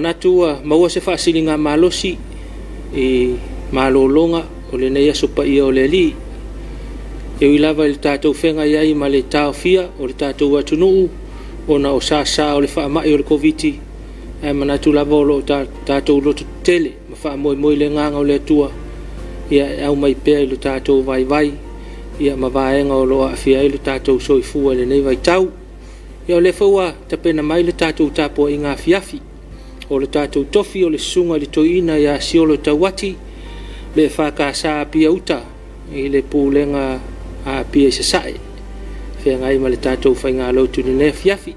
manatua maua se faasilinga malosi e malolonga o le nei asopa ia o le li e wilava le tātou whenga iai ma le tāwhia o le tātou atunuu ona o sāsā o le whaamai o le COVID e manatu lava o lo tātou loto tele ma whaamoe moe le nganga o le atua ia au mai pēr lo tātou vai vai ia ma vaenga o loa awhia lo tātou soifua le nei vai tau ia o le whaua tapena mai le tātou tāpua i ngā fiafi o le tātou tofi o le sunga le toina ia siolo tauati le whakasā pia uta i le pūlenga a pia sasae whea ngai ma le tātou whainga lautu ne fiafi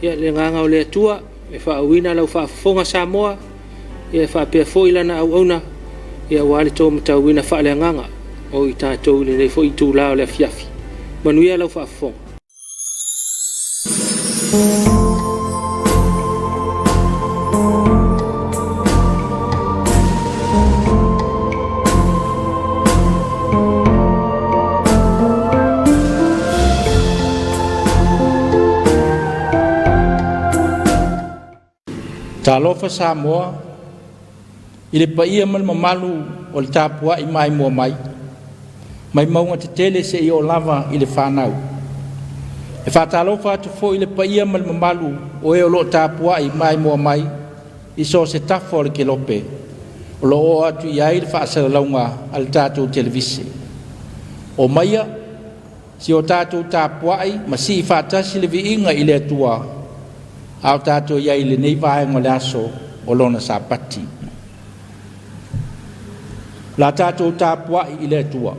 ia le nganga o le atua e whaawina lau whaafonga Samoa ia whaapea foilana au auna ia wale tō matauina whaale nganga o i tātou le nei fo i tū lao le fiafi manuia lau whaafonga Talofa Samoa i le paia mal mamalu o le tapua i mai mua mai maunga te tele se i o lava i le whanau e whatalofa atu fo i le paia mal mamalu o e o lo tapua i mai mua mai i so se tafo le kelope o lo o atu i ai le whaasara launga al tātou televisi o maia si o tātou tapua i ma si i whatasi le viinga i le atua au tātou iai le nei vaenga le aso o lona sapati. La tātou tāpua i le atua.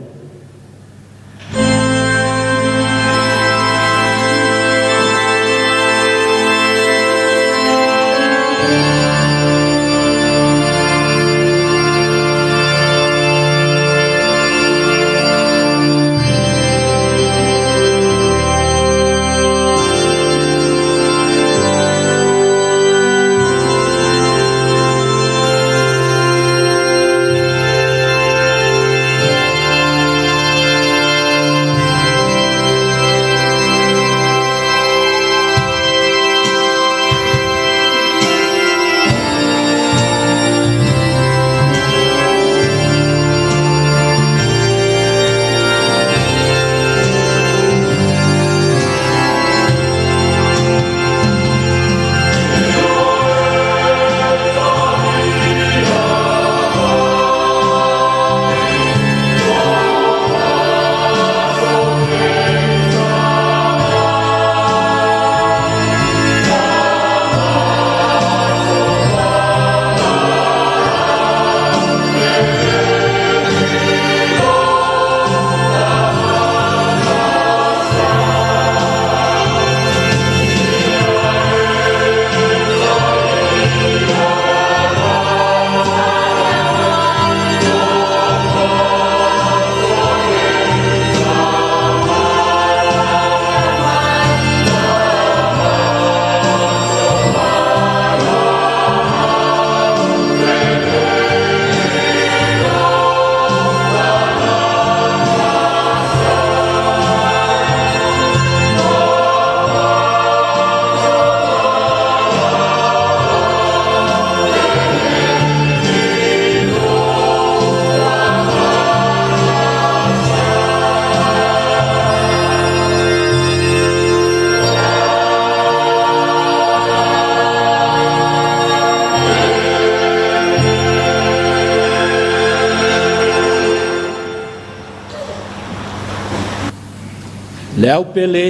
Le au pele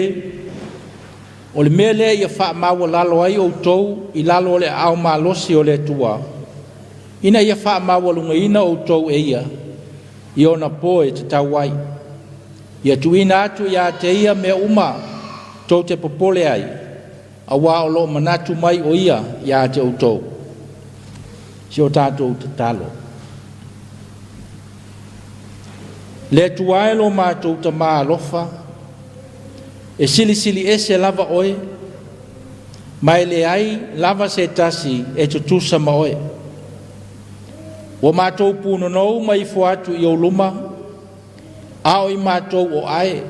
o le mea lea ia whaamaua lalo ai o tou i lalo o le au malosi o le tua. Ina ia whaamaua lunga ina o tou e ia i ona poe te tauai. Ia tuina atu ia te ia mea uma tou te popole ai a wā o lo manatu mai o ia ia te o tou. Si o tātou te talo. Le tuai lo mātou ta maa lofa e sili ese lava oe, mai le ai lava se tasi e tutusa ma oe. O mātou puno nou mai fuatu i o luma, ao i mātou o ae,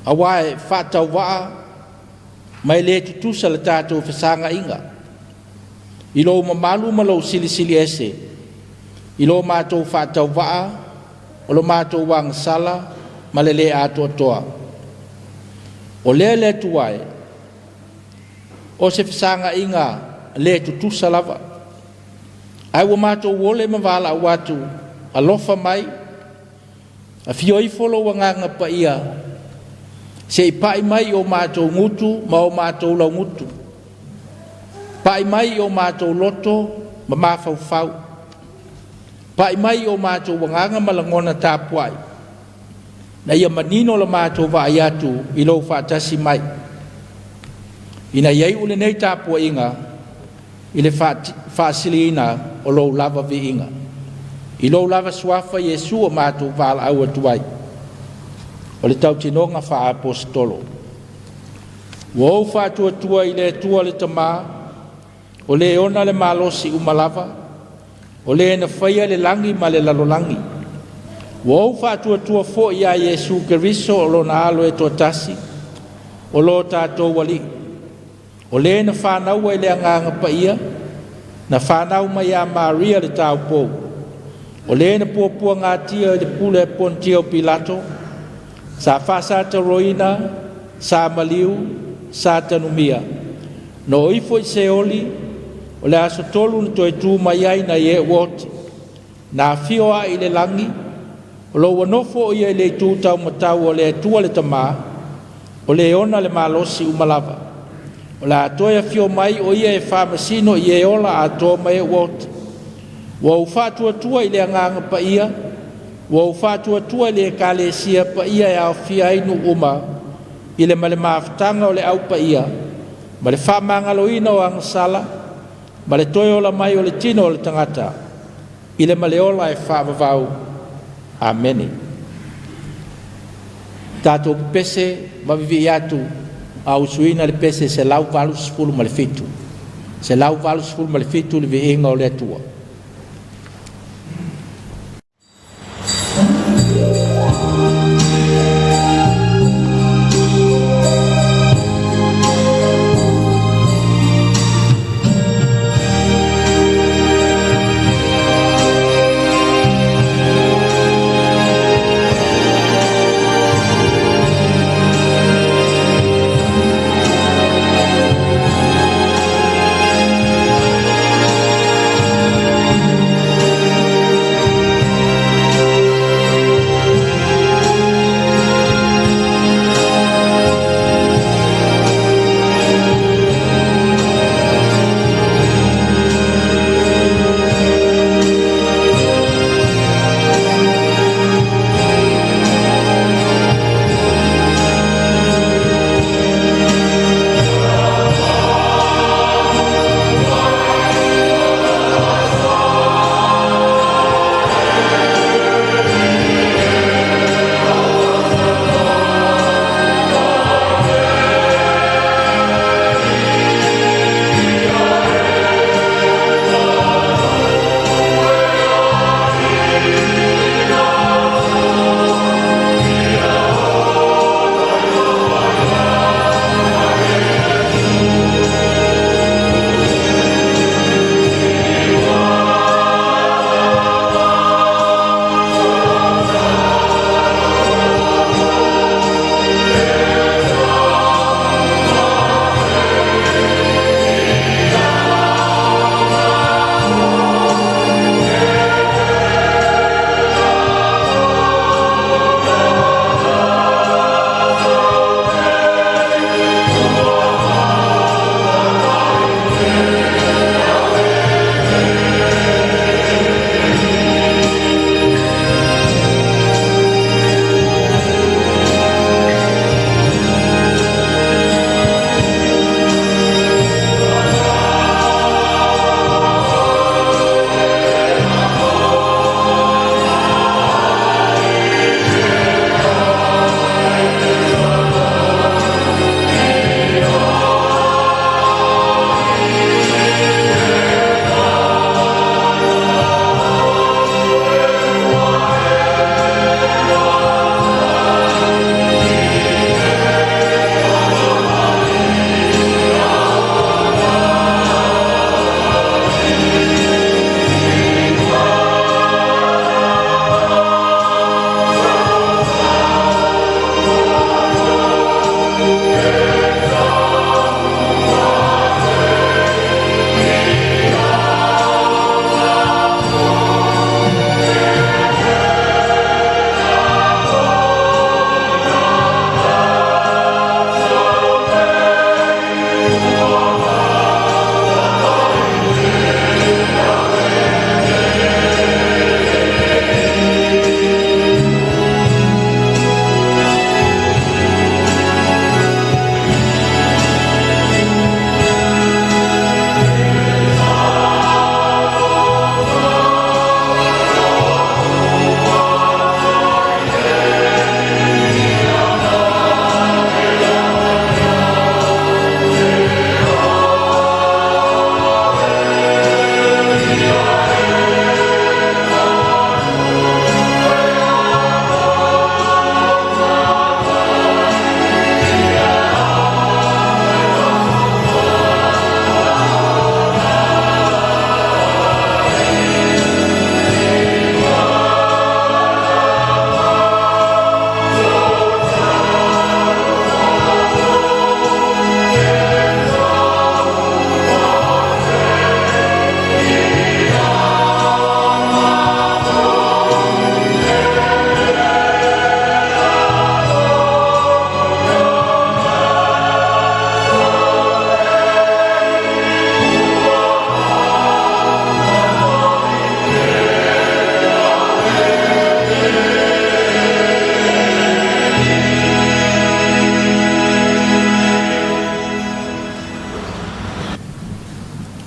a wae whatau waa, mai le tutusa le tātou whasanga inga. I lo mamalu ma lo sili ese. I lo mātou whātau waa, o lo mātou wang sala, ma le le ato toa. O le tuai, o se fisanga inga le tutusa lava. Ai wa mātou wole ma wala a watu, a lofa mai, a fioi folo wa nganga pa ia, se pai mai o mātou ngutu, ma o mātou lau ngutu. Pai mai o mātou loto, ma mafau fau. Pai mai o mātou wanganga malangona tāpuai. Na ia manino la mātou wa ayatu i lo whātasi mai. Ina iei ule nei tāpua inga, i le whāsili ina o lo lava vi inga. I lo lava suafa Yesu o mātou wāla au atuai. O le tau tinonga wha apostolo. Wau whātua tua i le tua le tamaa, o le ona le malosi umalava, o le na whaia le langi ma le lalolangi. Wau whātua tua fo ia Yesu Keriso o lo na alo e toa tasi, o lo tātou wali. O le na whanau e le anganga pa ia, na whanau mai a Maria le tau pou. O le na puapua ngā tia le pule Pontio Pilato, sa whasata roina, sa maliu, sa tanumia. No ifo i se oli, o le aso tolu na toi tū mai ai na ie wot, na fioa i le langi, o lo wanofo o ia i le tūtau matau o le tua le tamā, o le ona le malosi umalava. O la atoia fio mai o ia e whamasino i e ola a tō mai e wot. Wa ufatua tua i le anganga pa ia, wa ufatua tua i le kalesia pa ia e au fia inu uma, i le male maaftanga o le au pa ia, ma le whamangaloina o angasala, ma le toi ola mai o le tino o le tangata, i le male ola e whavavau. Ameni. Tātou pese ma vivi atu a usuina le pese se lau valu sifulu ma le fitu. Se lau valu sifulu ma le fitu le vi inga o le atua.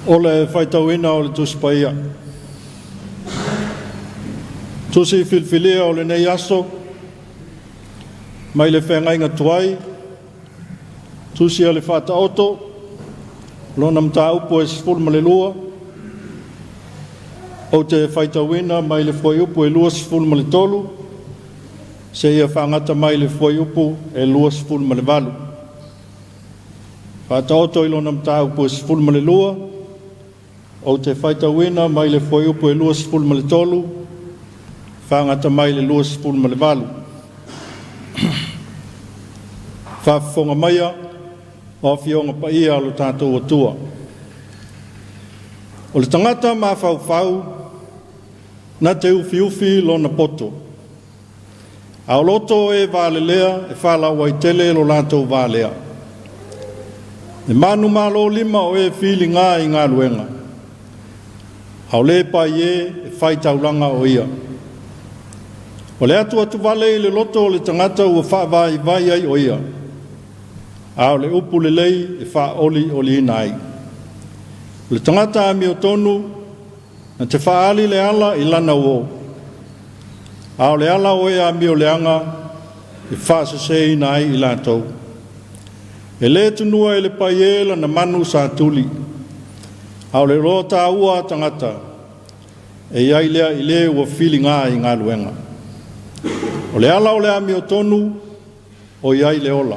o le whaitauina o le tuspaia. Tusi filfilia o le nei aso, mai le whengainga tuai, tusi a le whata oto, lona mta upo e sifuru ma le lua, o te whaitauina mai le fwai upo e lua sifuru ma le tolu, se ia whangata mai le fwai upo e lua sifuru ma le valu. Whata oto i lona mta upo e sifuru ma le lua, o te whaitauina mai le fwai upo e lua sifuru ma le tolu, whangata mai le lua sifuru ma le valu. Whawhonga maia, o fionga pa ia alo tātou atua. O le tangata mā whau na te ufi lona poto. Ao loto e vālelea e whala wai tele lo lātou vālea. E manu malo lima o e whili ngā i ngā luenga. Ao le pa ie e whai tauranga o ia. O le atu vale i le loto o le tangata ua wha vai ai o ia. Ao le upu le lei e wha oli inai. O le tangata a mi o tonu na te wha ali le ala i lana uo. Ao le ala o e a mi o le anga e wha se inai i lātou. E le tunua e le paiela na manu sa tuli. Ao le rota ua tangata e iai lea i le ua whili ngā i ngā luenga. O le ala o le ami o tonu o iai le ola.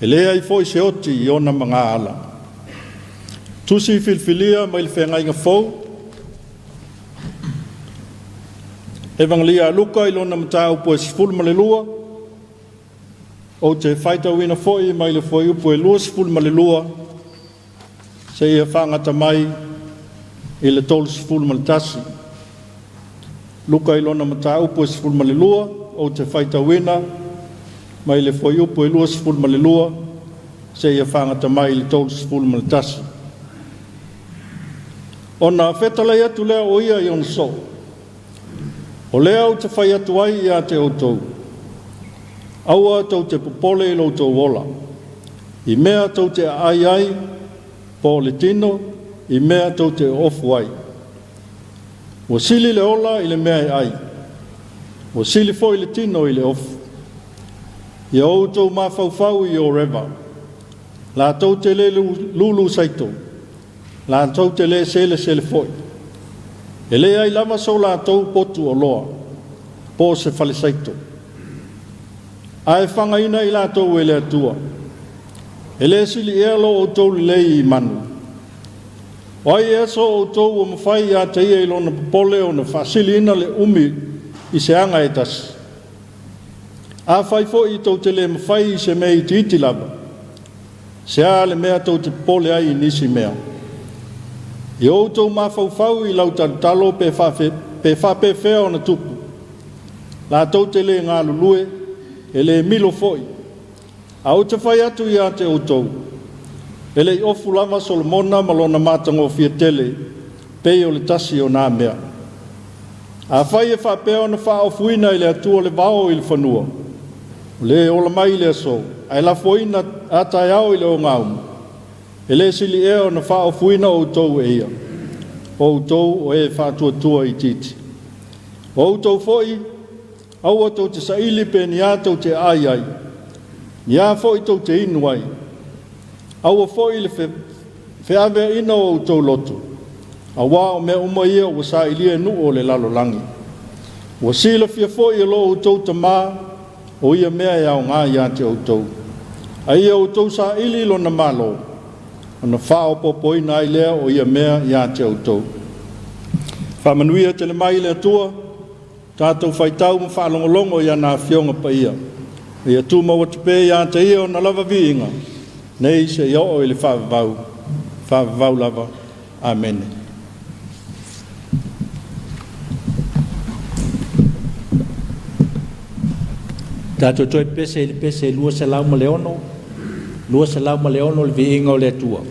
E lea i foi se oti i ona mga ala. Tusi filfilia mai le whengai ngā fau. Evangelia luka i lona mta upo e sifuru ma le lua. O te whaitauina foi mai le foi upo e lua sifuru ma le lua. Se ia whangata mai i le tolu sifuru ma le tasi. Luka i lona mta upo e sifuru ma le lua. O te whaitauina mai le foi upo e lua sifuru ma le lua. Se ia whangata mai i le tolu sifuru ma le tasi. Ona whetalai atu lea o ia i on so. O lea o te whai atu ai i a te outou. Aua tau te popole i loutou wola. I mea tau te ai po le tino, i mea tau te ofu ai. O sili le ola i le mea ai. O sili fo i le tino i le ofu. I outou mawhauwhau i o rewa. La tau te le lulu saito. La tau te le sele foi. E le ai lava so la tau potu o loa. Po se fale saito. Ai whangaina i la tau e le atua. E le sili e alo o tau lei i manu. O ai e so o tau o mawhai a te ia i lona popole o na whasili ina le umi i se anga e tasi. A whai fo i tau te le mawhai i se mea i titi lava. Se a le mea tau te popole ai i nisi mea. I o tau mawhauwhau i lau talo pe whape whea o na tupu. La tau te le ngā lulue, e le milo foi. A o te whai atu i a te o tau. E le ofu lava Solomona malona matango fia tele, pei o le tasi o nā mea. A whai e whape o na wha ofuina i le atua le vao i le whanua. O le ola mai le aso, ai la foina a tai au i le o ngaumu. E le sili e o na wha ofuina o tau e ia. O tau o e whatua tua i titi. O tau foi, au atau te saili pe ni atau te ai ai. Ni a foi tau te inu ai. Au a foi le wheawea ina o tau loto. A wā o mea uma ia o sa ilia nu o le lalo langi. O sila fia foi e lo o tau ta maa o ia mea e au ngā ia te o tau. A ia o tau sa ili lo na malo. Ona whao popo ina ai lea o ia mea ia te o tau. Whamanuia te le mai le atua. Tātou whaitau ma whaalongolongo ia nā whionga pa ia. Ia tū maua te pē ia te ia o na lava viinga. Nei se ia o ili whaavavau. Whaavavau lava. Amen. Tātou toi pese lua se lau ma leono. Lua se lau ma leono le viinga o le atua.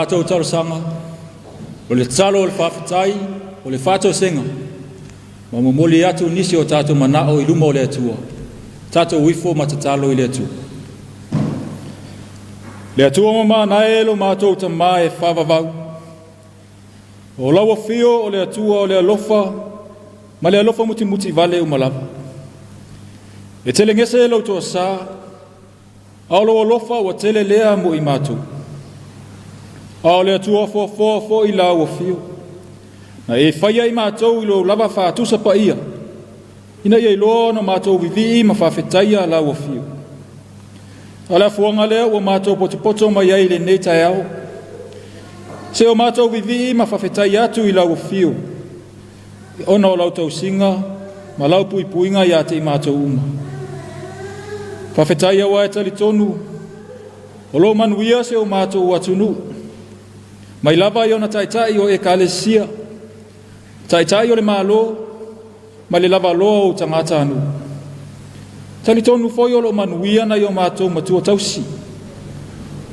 tātou talosanga, o le talo o le whawhitai, o le whātou senga, ma momoli atu nisi o tātou manao I luma o le atua, tātou uifo ma tatalo I le atua. Le atua mama na elo mātou ta mai whawavau, o lawa fio o le atua o le alofa, ma le alofa muti muti vale o malava. E tele ngese elo toa sā, Aolo alofa wa tele lea mo I mātou. Ao le atua fo I la o fio. Na e whaia I mātou I lo lava whātusa pa ia. Ina ia I loa na mātou vivi ma whawhetaia la o fio. Ala fuanga lea o mātou potopoto mai ai le nei tai au. Se o mātou vivi ma whawhetaia atu I la o fio. Ona o lau tau singa, ma lau pui puinga ia te I mātou uma. Whawhetaia wa e tali tonu, o lo manuia se o mātou atunu. Mai lava I ona taitai o ekalesia, taitai o le mālo, ma le lava loa o tangata anu. Tali tonu foi o lo manuia na I o mātou matua tausi.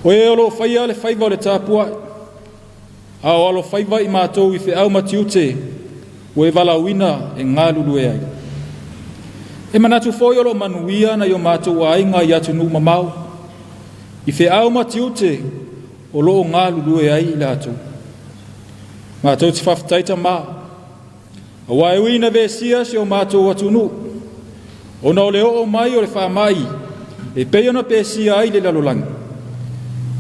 O e o lo whaia le whaiva o le tāpua, a o alo whaiva I mātou I whi au matiute, o e valawina e ngā lulu e ai. E manatu foi o lo manuia na I o mātou a inga I atu nu mamau. I whi au matiute o lo o ngā lulu e ai I le atu. Mātou ti whawhitaita mā. A waiwi na vesia se o mātou atu nu. O na o le o mai o le whamai. E pei ona pesia ai le lalolangi.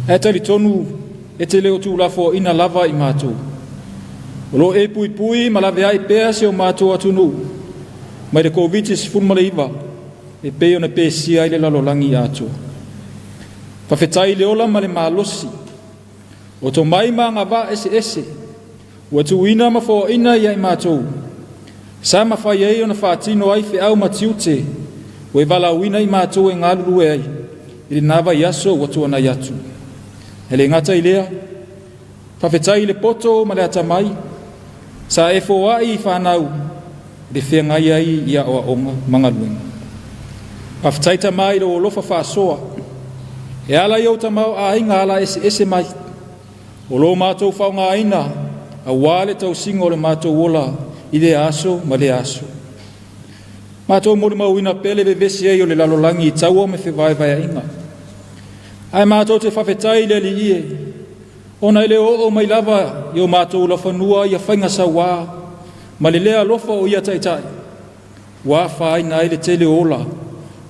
E tali tonu e te leo tu lafo ina lava I mātou. O lo e pui pui ma lave ai pea se o mātou atu nu. Mai le COVID-19 fulmaleiva, e peo na pesia I le lalolangi atua. Whawhetai le ola ma le malosi, o to mai ma ngā wā ese, ua tu ina ma fo ina I ai mātou. Sa ma whai ei o na whātino ai whi au matiute, o e wala uina I mātou e ngā lulu e ai, I le nawa I aso ua tu ana I atu. E le ngata I lea, whawhetai le poto ma le atamai, sa e fo ai I whanau, le whengai ai ia o onga mangaluenga. Pawhitaita mai lo lofa whaasoa. E ala iau tamau a inga ala ese mai. O lo mātou whaunga aina, a wale tau singo le mātou wola I le aso ma le aso. Mātou mori mauina pele vevesi ei o le lalolangi I taua me whewai vai a inga. Ai mātou te whawhetai le li ie. Ona ele o mai lava i o mātou la whanua I a whainga sa wā. Ma le lea lofa o ia taitai. Wa whai na ele tele ola.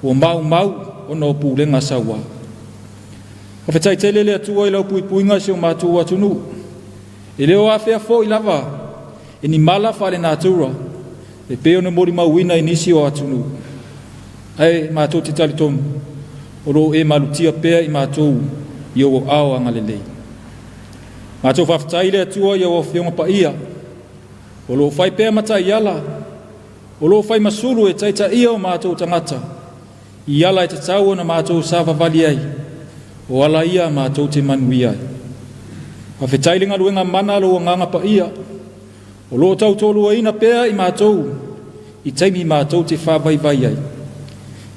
O mau o na pulenga sa wā. Hawhetai tele lea tua I lau pui puinga se o mātou atunu. E leo a whea fo I lava. E ni mala whale nātura. E peo na mori mauina I nisi o atunu. Ai mātou te tali tonu. O lo e malutia pea I mātou I o ao angalelei. Mātou whawhetai lea tua I o whionga pa ia. O lo fai pea mata I ala, o lo fai masulu e taita ia o mātou tangata, I ala e te tau na mātou sāwa vali ai, o ala ia mātou te manui ai. A whetailinga luenga mana lo o nganga pa ia, o lo tau tolu a ina pea I mātou, I taimi mātou te whāwai vai ai.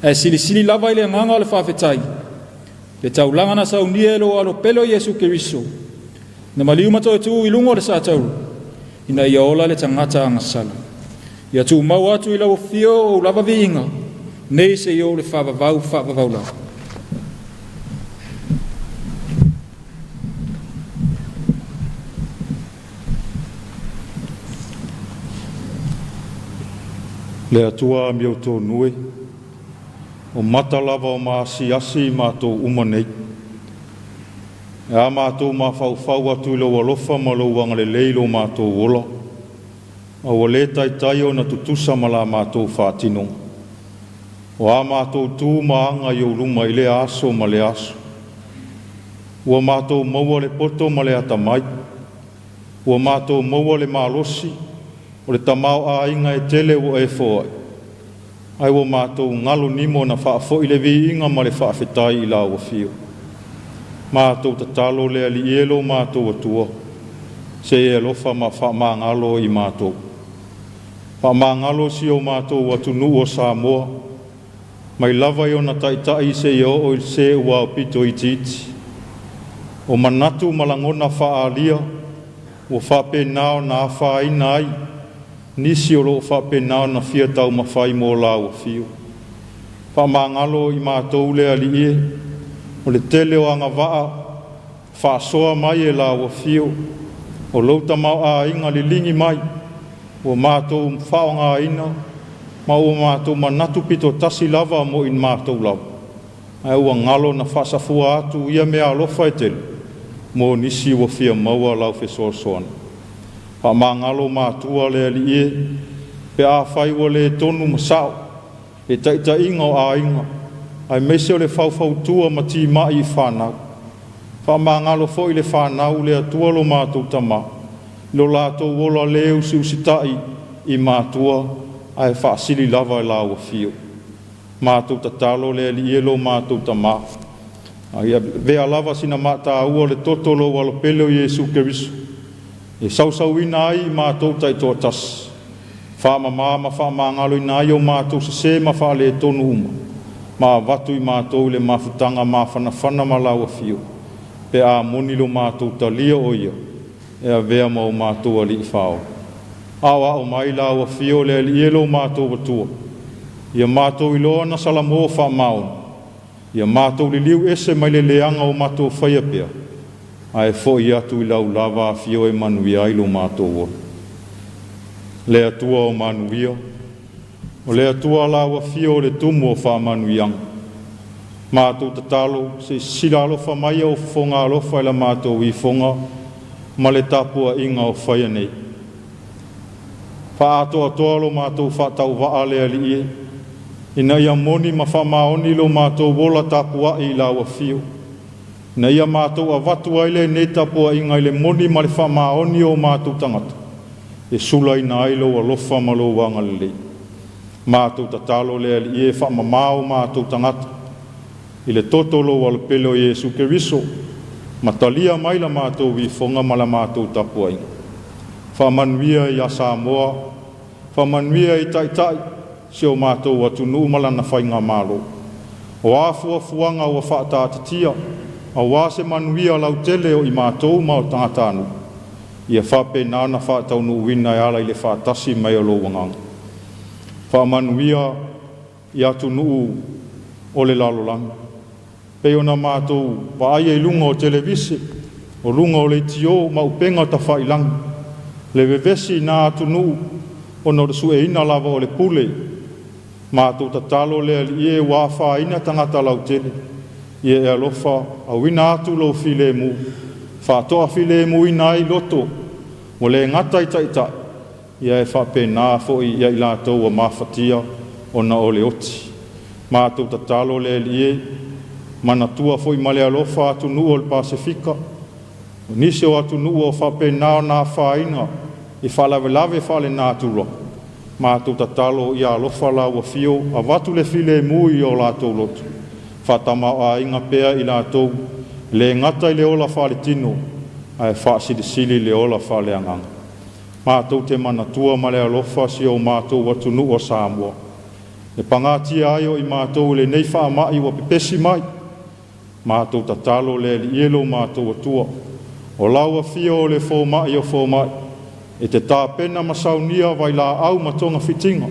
E sili lava I le nganga o le whawhetai, le tau langana sa unie lo alo pelo Yesu Keriso, na maliu mato e tu I lungo le sa tauru, ina ia ola le tangata angasala. Ia tu mau atu I lau fio o lava viinga, nei se i o le whawavau la. Le atua mi o tō nui, o mata lava o maasi asi mātou umanei. E a mātou mā whau atu I lau alofa ma lau wanga le leilo mātou ola. A ua le tai o na tutusa ma la mātou whātino. O a mātou tū maanga I o luma I le aso ma le aso. Ua mātou maua le poto ma le atamai. Ua mātou maua le malosi, o le tamau a inga e tele o e foa. Ai ua mātou ngalo nimo na whaafo I le vi inga ma le whaafetai I la ua fio. Mātou tatalo le ali ielo mātou atua, se e lofa ma whaamangalo I mātou. Whaamangalo si o mātou atunu o Samoa, mai lava I o na taitai se I o se ua pito I titi. o manatu malangona whaalia, o whapenao na whaina ai, nisi o lo whapenao na fia tau mawhai mō la ua fio. Whamangalo i mātou lea li e, o le tele o anga waa, whaasoa mai e la ua fio, o lauta mau a inga li lingi mai, o mātou whaonga ina, ma o mātou manatu pito tasi lava mo in mātou lau. Ai ua ngalo na whasafua atu ia mea alofa e tele, mo nisi ua fia maua lau fesoasoana. Whamangalo mātua lea li e, pe a whai ua le tonu masao, e taita inga o a inga, ai meise o le whauwhautua ma ti mai i whanau. Whamangalo fo i le whanau lea tua lo mātou tama, lo lātou wola leu si usitai i mātua, ai whaasili lava e laua fio. Mātou tatalo lea li e lo mātou tama. Ai vea lava sina mata ua le totolo walo pelo Iesu Keriso. E sausauina ai mātou taitoa tas. Whamamama whamangalo ina ai o mātou se ma whale e tonu uma. Ma watu i mātou le mafutanga ma whanawhana ma laua fio. Pe a moni lo mātou talia o ia. E a vea ma o mātou ali i whao. Awa o mai laua fio le li e lo mātou watua. Ia mātou i loa na salamo wha maon. Ia mātou li liu ese mai le leanga o mātou whaia pia. Ai fo i atu i lau lava a fio e manuia i lo mātou o. Le atua o manuia. O le atua laua fio le tumu o wha manuiang. Mātou tatalo se sila alofa mai o fonga alofa i la mātou i fonga. Ma le tapua inga o whaia nei. Wha atoa toa lo mātou whatau waa lea li e. Ina ia moni ma whamaoni lo mātou wola tapua i laua fio. Na ia mātou a watu aile nei tapua inga ile moni ma le whamaoni o mātou tangata. E sula ina ailo a lofa ma lo wanga lelei. Mātou tatalo lea li e whamamao mātou tangata. I le totolo wala pelo Iesu Keriso. Matalia mai la mātou i fonga ma la mātou tapua inga. Whamanuia i a Samoa, whamanuia i taitai, se o mātou atu nuu malana whainga mālo. O āfua fuanga o whaatatatia, a wāse manuia lau tele o i mātou ma o tangatanu. Ia whape nāna whaatau nuu wina e ala i le whaatasi mai o lo wanganga. Whamanuia i atu nuu o le lalolanga. Peo na mātou wa aia i lunga o televise, o lunga o le tio ma upenga ta whailangi. Le vevesi nā atunu o no resu e ina lava o le pule. Mātou tatalo lea li e wāwha ina tangata lau tele. Ie e alofa a wina atu lo file mu. Whātoa file mu ina ai loto. Mo le ngata i taita. Ia e whape nā fo i ia i lātou a mawhatia o na o le oti. Mātou tatalo lea li e. Manatua fo i male alofa atunu o le Pasifika. Nisi o atu nuu o whape nao nā whaina i whalawelawe whale nā turo. Mātou tatalo i a lofa la ua fio a watu le file mui o lātou lotu. Whatama a inga pea i lātou le ngata i le ola whale tino ai whaasirisili le ola whale anganga. Mātou te manatua ma le alofa si o mātou atu nuu o Samoa. E pangatia ai o i mātou le nei wha mai wa pepesi mai. Mātou tatalo le li ielo mātou atua. O laua fia o le fōmai o fōmai, e te tāpena masaunia vai la au matonga fitinga.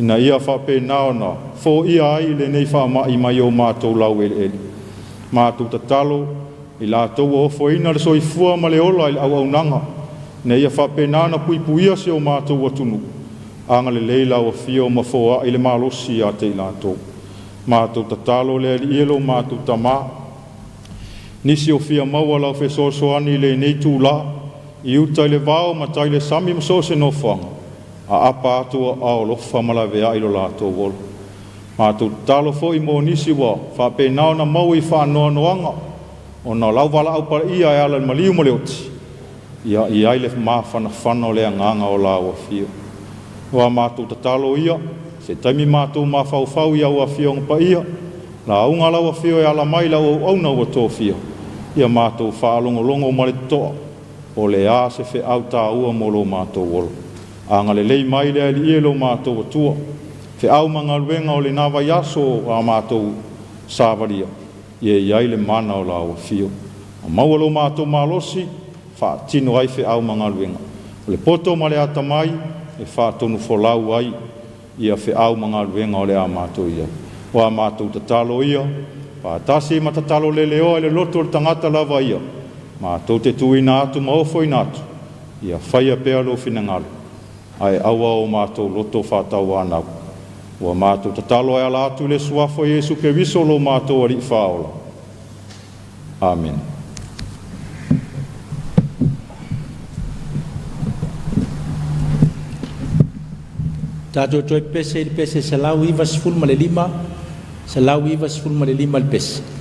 Ina ia whape naona, fō ia ai le nei whamai mai o mātou lau ele. Mātou tatalo, i lātou o foina le soifua ma le ola i au aunanga. Ne ia whape nana pui puia se o mātou atunu. Anga le leila o fia o mafoa i le malosi a te i lātou. Mātou tatalo le ielo mātou tamaa. Nisi o fia maua lau fesoasoani le nei tūla, i uta i le vāo ma tai le sami maso se no whanga, a apa atua ao lofa malawea ilo lātou wolo. Mātou talo fo i mō nisi wa, whape nao na mau i whanoa noanga, o na lau wala au para ia e ala maliu mo le oti, ia i aile mawhana whana o le anganga o laua fio. Wa mātou talo ia, se taimi mātou mawhau ia ua fio ngapa ia, la unga laua fio e ala mai lau au na ua tō fio. Ia mātou whaalongolongo ma le toa, o le a se whi au tā ua molo mātou wolo. Anga le lei mai le ali ielo mātou atua, whi au manga luenga o le nawa yaso a mātou sāwaria, ia iai le mana o laua fio. Maualo mātou malosi, whaatino ai whi au mangaluenga. O le poto ma le atamai, e whaatonu folau ai, ia whi au mangaluenga o le a mātou ia. O a mātou tatalo ia, pātasi ma tatalo le leo e le loto le tangata lava ia. Mātou te tuina atu ma ofo ina atu, ia whaia pēa lo whina ai aua o mātou loto whātau anau. Ua mātou tatalo ai ala atu le suafo Iesu ke viso lo mātou ari whaola. Amen. Tātou toi pese il pese salau iwa sifuru ma le lima, salau iwa sifuru ma le lima le pese.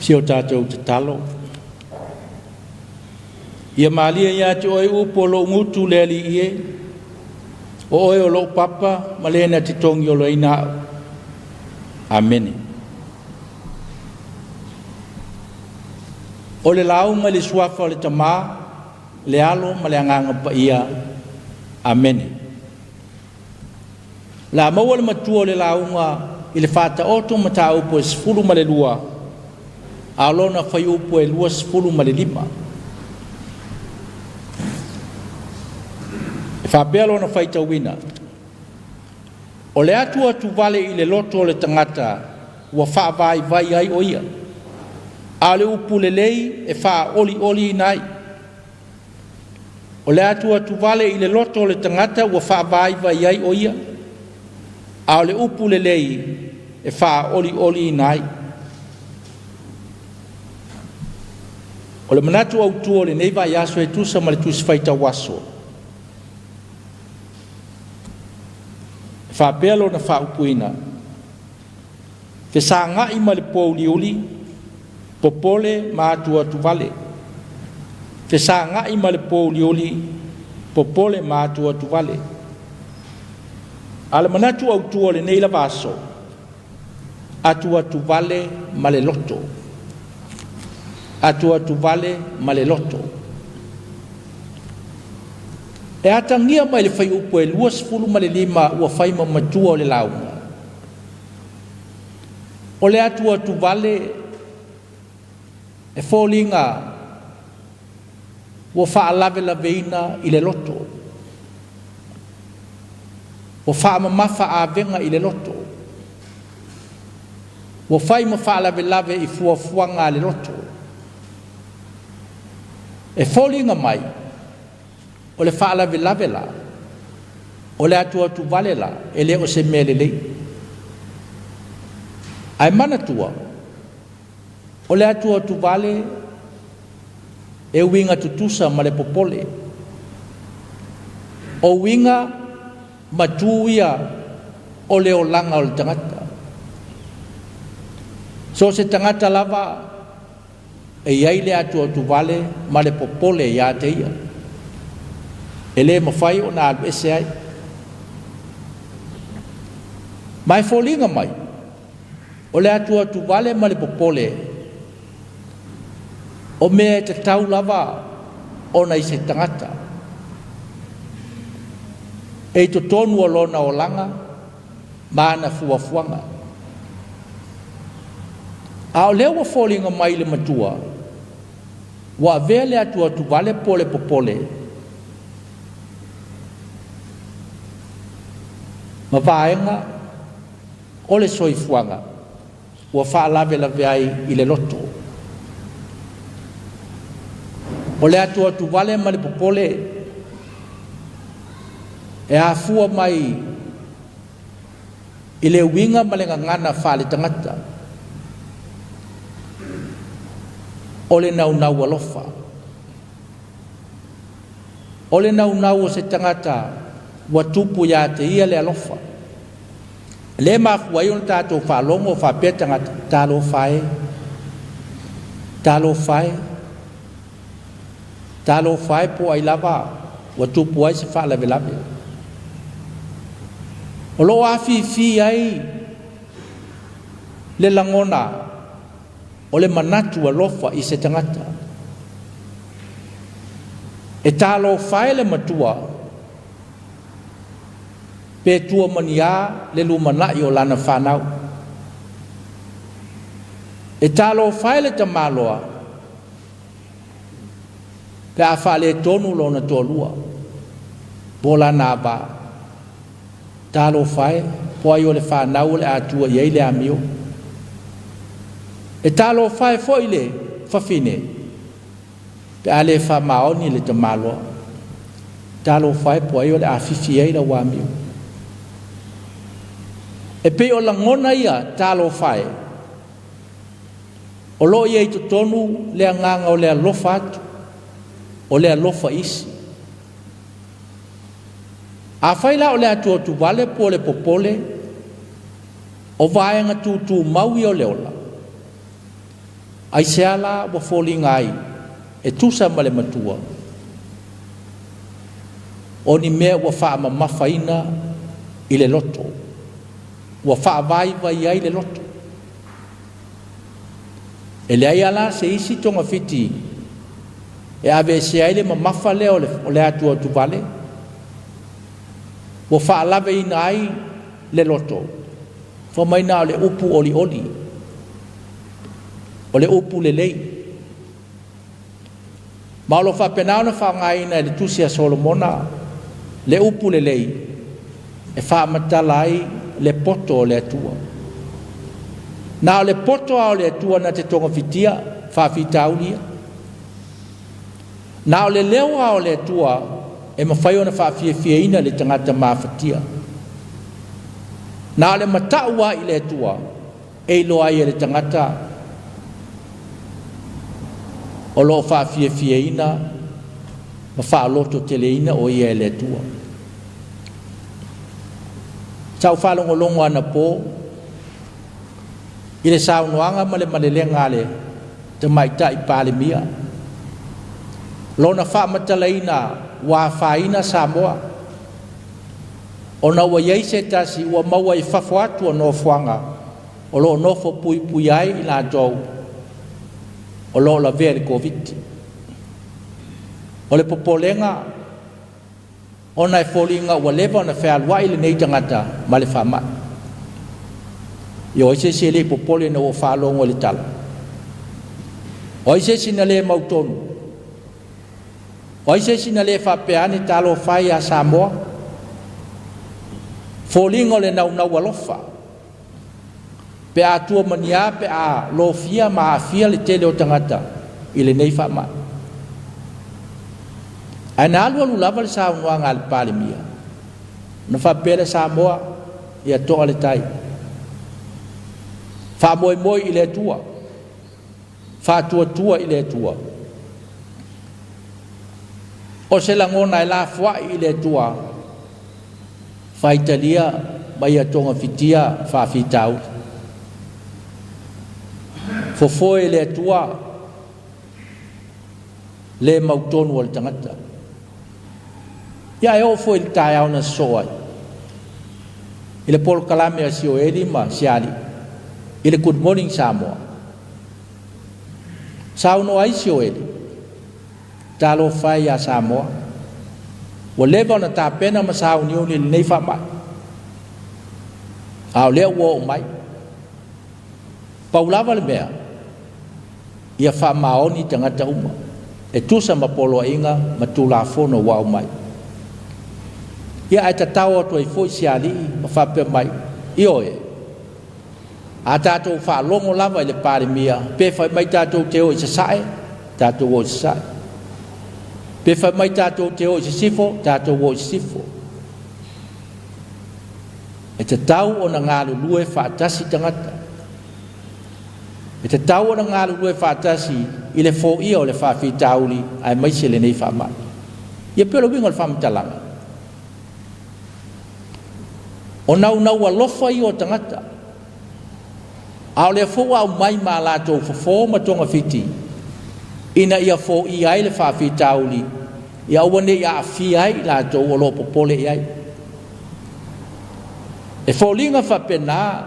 si o tātou te talo. Ia malia ia te oi upo lo ngutu le ali ie, o oi o lo papa, ma lena te tongi o lo ina. Amen. O le launga le suafa o le tamā, le alo ma le anganga pa ia. Amen. La maua le matua o le launga i le whātaoto ma tā upo e sifuru ma le lua, a lona whai upo e lua sifuru ma le lima. E whapea lona whai tauina, o le atua tu vale i le loto o le tangata, ua whaavai vai ai o ia, a le upu le lei e wha oli oli nai. O le atua tu vale i le loto o le tangata, ua whaavai vai ai o ia, a le upu le lei e wha oli oli nai. O le manatu au tua le neiva i aso e tusa ma le tusi whaita waso. Wha pelo na wha upuina. Te sa ngai ma le pou li uli, popole ma atua tu vale. Te sa ngai ma le pou li uli, popole ma atua tu vale. Ala manatu au tua le neila vaso, atua tu vale ma le loto. Atua tu vale ma le loto. E atangia mai le whai upo e lua sifuru ma le lima ua whai ma matua o le launga. O le atua tu vale e fōlinga ua wha alave la veina i le loto. O wha mamafa a venga i le loto. O whai ma wha lave lave i fuafuanga le loto. E fōlinga mai, o le wha lave lave la, o le atua tu vale la, e le o se mele lei. Ai mana tua, o le atua tu vale, e winga tutusa ma le popole. O winga matuia o le o langa o le tangata. So se tangata lava e iai le atua tu vale ma le popole ia te ia. E le mawhai o na alu ese ai. Mai fōlinga mai, o le atua tu vale ma le popole, o mea te tau lava o na i se tangata. E to tonu o lona o langa, maana fuafuanga. A o leo wa fōlinga mai le matua, wa vea le atua tu vale pole popole, ma vaenga o le soifuanga, wa wha lave lave ai i le loto. O le atua tu vale ma le popole, e a fua mai i le winga ma le ngana wha le tangata. O le nau nau alofa. O le nau nau o se tangata wa tupu ya te ia le alofa. Le mafua i on tātou whalongo wha pia tangata tālo whae. Tālo whae. Tālo whae po ai lava wa tupu ai se wha lave lave. O lo afi fi ai le langona o le manatu alofa i se tangata. E tālo whae le matua pe tua mania le lumana i o lana whanau. E tālo whae le tamaloa pe a whale tonu lona tōlua po lana ba. Tālo whae po ai o le whanau le atua iei le amio. E tālo whae foi le whawhine pe a le whamaoni le tamaloa. Tālo whae po ai o le awhiwhi ei la wamio. E pe o langona ia tālo whae. O lo iei to tonu le anganga o le alofa atu. O le alofa isi. A whaila o le atua tu vale po le popole. O vaenga tu maui o le ola. Ai se ala wa fōlinga ai. E tusa ma le matua. O ni mea wa wha ma mawhaina i le loto. Wa wha vai vai ai le loto. E le ai ala se isi tonga fiti. E ave se ai le ma mafa le o le atua tu vale. Wa wha lave ina ai le loto. fa mai na le upu oli o le upu le lei ma lo fa penana fa ngai na le tusia Solomona le upu le lei e fa matalai le poto le tua na le poto o le tua na te tonga fitia fa fitaulia na le leo o le tua e mawhai ona fa fie ina le tangata mafatia na le mataua i le tua e loa i le tangata o lo fa fie ina ma fa loto tele ina o i le tua sau fa longo ana po i le sau noanga ma le malelenga le te maita i pale mia lona fa matalaina wa faina Samoa ona wa yeise tasi wa maua i fafuatu no fuanga o lo no fo pui ai la jo o lo la ver covid o le popolenga ona e folinga wa leva na fa wa ile nei tangata ma le fama yo se le popole no fa lo ngol tal o se sinale mautonu o se sinale fa peani talo fai a Samoa folingo le nau walofa pe a tua mania pe a lo fia ma fia le tele o tangata ile nei fa ma ana lu lava le sa no ngal palimia no fa pele Samoa ia to ale tai fa moi ile tua fa tua ile tua o se la ngona la fwa ile tua fa Italia mai tonga fitia fa fitau fo ile tua le mauton wal tangata ya e fo il tai ona soa ile por kalame asio edima siali ile good morning Samoa sauno ai sio edi talo fai a Samoa o leva na ta pena ma sau ni ni nei fa mai au le wo mai paulava le mea ia fa maoni tangata uma e tusa ma polo inga ma tula fono wa mai ia ai tatawa to i foi siali ma fa pe mai io e ata to fa longo lava le pare mia pe fa mai ta to te o se sai ta to o sai pe fa mai ta to te o se sifo ta to o sifo e te tau o na ngalu lue fa tasi tangata e te tau o na ngalu lue fa tasi i le fo ia o le fa fi tauli ai mai se le nei fa mai ia pelo wingo le fa mtalanga o nau alofa i o tangata au le fo au mai ma la to fo ma tonga fiti ina ia fo i ai le fa fi tauli ia wone ia fi ai la to o lo popole ai e fo linga fa pena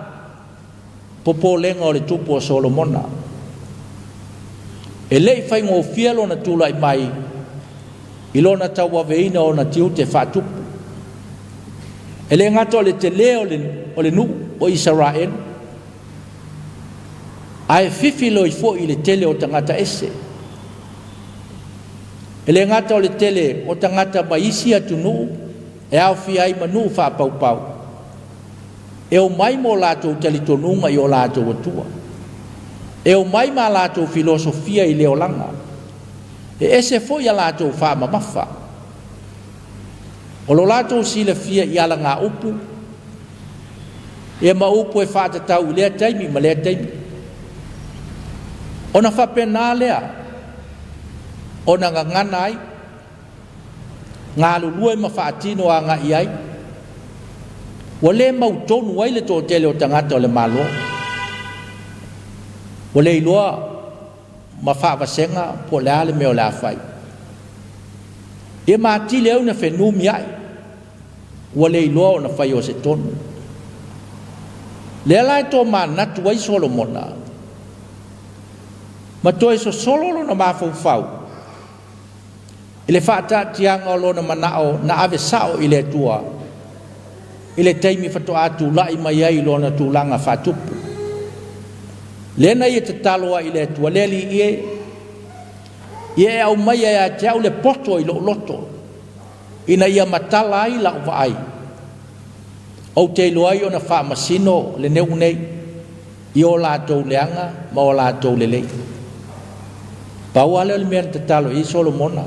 popole ngo le tupo Solomona e lei fai ngo fielo na tula mai ilona tawa veina ona tiu te fatu ele ngato le te leo le nu o Israel ai fifilo i fo i le tele o tangata ese ele ngata o le tele o tangata maisi atu nu e au fi ai manu fa pau e o mai mo lato talitonunga i o lato watua e o mai ma lato filosofia i leo langa e ese fo ia lato fa mamafa o lo lato sila fia i ala ngā upu e ma upu e fa tatau lea taimi ma lea taimi ona fa pena lea ona ngana ai ngā lulua ma fa atino a ngā iai wa le mau tonu ai le tō tele o tangata o le malo wa le iloa ma fa vasenga po le ale meo le afai e ma ti leo na whenu mi ai wa le iloa o na whai o se tonu le alai tō ma natu ai Solomona ma tō e so sololo na ma fau i le whaata tianga o lo na manao na ave sao i le tua ile taimi fatoa tula'i mai ai lona tulaga fa'atupu lena ia tatalo ai le tualeli ia e au mai ia te au le poto i loto ina ia matala ai la vai o te loai ona fa'amasino le neu nei i o latou leanga ma o latou lelei pau ale o le mea tatalo i Solomona